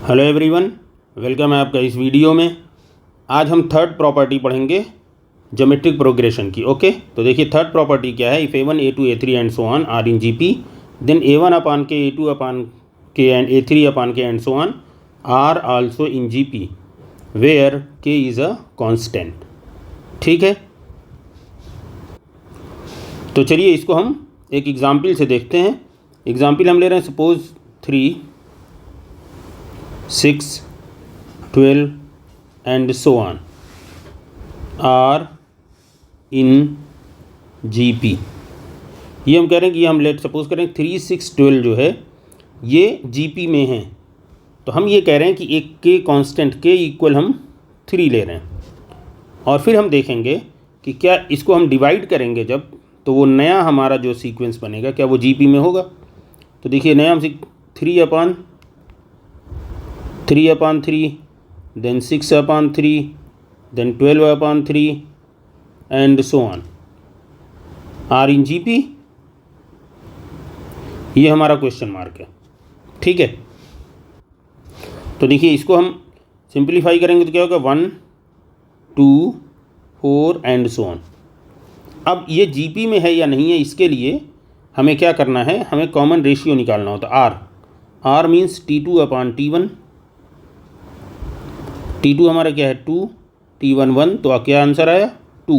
Hello everyone, welcome है आपका इस वीडियो में। आज हम थर्ड प्रॉपर्टी पढ़ेंगे ज्योमेट्रिक प्रोग्रेशन की। ओके, तो देखिए थर्ड प्रॉपर्टी क्या है। If A1 A2 A3 and so on are in GP, then A1 upon K A2 upon K and A3 upon K and so on are also in GP where K is a constant. ठीक है, तो चलिए इसको हम एक example से देखते हैं। एग्जाम्पल हम ले रहे हैं, suppose 3, 6, 12 and so on are in GP। ये हम कह रहे हैं कि ये हम लेट सपोज करें 3, 6, 12 जो है ये GP में है। तो हम ये कह रहे हैं कि एक के कांस्टेंट के इक्वल हम 3 ले रहे हैं, और फिर हम देखेंगे कि क्या इसको हम डिवाइड करेंगे जब, तो वो नया हमारा जो सीक्वेंस बनेगा क्या वो GP में होगा। तो देखिए नया हम 3 upon 3, then 6 upon 3, then 12 upon 3 and so on are in GP। ये हमारा क्वेश्चन मार्क है। ठीक है, तो देखिए इसको हम सिंप्लीफाई करेंगे तो क्या होगा, 1, 2, 4 एंड सो ऑन। अब ये GP में है या नहीं है, इसके लिए हमें क्या करना है, हमें कॉमन रेशियो निकालना होता है R मीन्स T2 अपान T1। T2 हमारा क्या है 2, T1 1, तो क्या आंसर आया 2।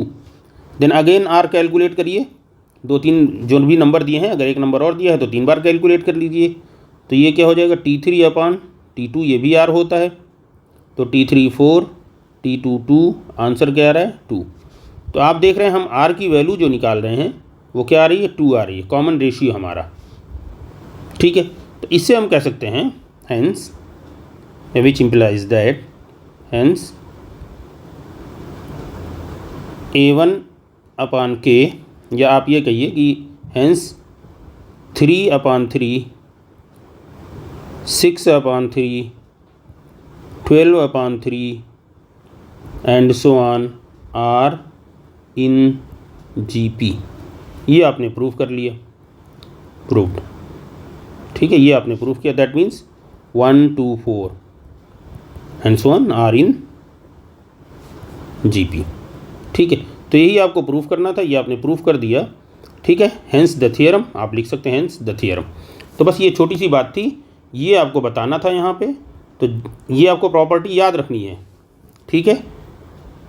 देन अगेन R कैलकुलेट करिए, 2-3 जो भी नंबर दिए हैं, अगर एक नंबर और दिया है तो 3 बार कैलकुलेट कर लीजिए। तो ये क्या हो जाएगा T3 अपान T2, ये भी R होता है, तो T3 4, T2 2, आंसर क्या आ रहा है 2। तो आप देख रहे हैं हम R की वैल्यू जो निकाल रहे हैं वो क्या आ रही है 2 आ रही है, कॉमन रेशियो हमारा। ठीक है, तो इससे हम कह सकते हैं hence which implies that hence A1 upon K, या आप ये कहिए कि hence 3 upon 3, 6 upon 3, 12 upon 3 and so on are in GP। ये आपने प्रूव कर लिया, प्रूव्ड। ठीक है, ये आपने प्रूव किया, that means 1, 2, 4 and so on are in GP। ठीक है, तो यही आपको प्रूव करना था, ये आपने प्रूव कर दिया। ठीक है, हेंस द थियरम आप लिख सकते हैं, हेंस द थियरम। तो बस ये छोटी सी बात थी, ये आपको बताना था यहाँ पे। तो ये आपको प्रॉपर्टी याद रखनी है। ठीक है,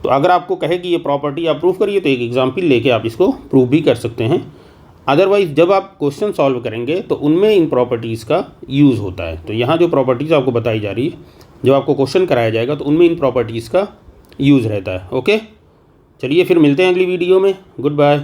तो अगर आपको कहे कि ये प्रॉपर्टी आप प्रूव करिए तो एक एग्जाम्पल लेके आप इसको प्रूव भी कर सकते हैं। अदरवाइज़ जब आप क्वेश्चन सॉल्व करेंगे तो उनमें इन प्रॉपर्टीज़ का यूज़ होता है। तो यहाँ जो प्रॉपर्टीज़ आपको बताई जा रही है, जब आपको क्वेश्चन कराया जाएगा तो उनमें इन प्रॉपर्टीज़ का यूज़ रहता है। ओके, चलिए फिर मिलते हैं अगली वीडियो में। Good bye.